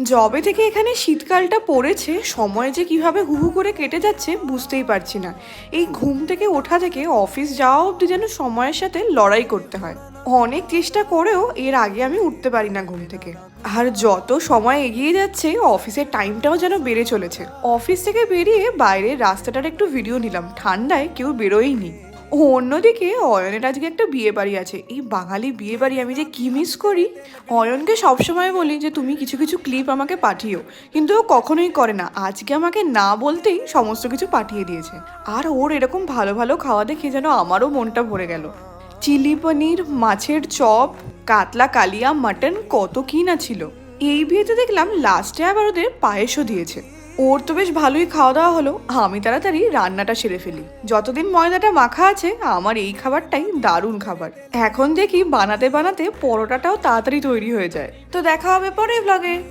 যবে থেকে এখানে শীতকালটা পড়েছে সময় যে কিভাবে হু হু করে কেটে যাচ্ছে বুঝতেই পারছি না। এই ঘুম থেকে ওঠা থেকে অফিস যাওয়া অবধি যেন সময়ের সাথে লড়াই করতে হয়। অনেক চেষ্টা করেও এর আগে আমি উঠতে পারি না ঘুম থেকে। আর যত সময় এগিয়ে যাচ্ছে অফিসের টাইমটাও যেন বেড়ে চলেছে। অফিস থেকে বেরিয়ে বাইরের রাস্তাটার একটু ভিডিও নিলাম, ঠান্ডায় কেউ বেরোয়নি। অন্যদিকে অয়নের আজকে একটা বিয়ে বাড়ি আছে। এই বাঙালি বিয়ে বাড়ি আমি যে কি মিস করি। অয়নকে সবসময় বলি যে তুমি কিছু কিছু ক্লিপ আমাকে পাঠিও, কিন্তু ও কখনোই করে না। আজকে আমাকে না বলতেই সমস্ত কিছু পাঠিয়ে দিয়েছে। আর ওর এরকম ভালো ভালো খাওয়া দেখে যেন আমারও মনটা ভরে গেল। চিলি পনির, মাছের চপ, কাতলা কালিয়া, মাটন, কত কি না ছিল। এই বিয়েতে দেখলাম লাস্টে আবার ওদের পায়েসও দিয়েছে। ওর তো বেশ ভালোই খাওয়া দাওয়া হলো। আমি তাড়াতাড়ি রান্নাটা সেরে ফেলি। যতদিন ময়দাটা মাখা আছে আমার এই খাবারটাই দারুণ খাবার। এখন দেখি বানাতে বানাতে পরোটাটাও তাড়াতাড়ি তৈরি হয়ে যায়। তো দেখা হবে পরের ব্লগে।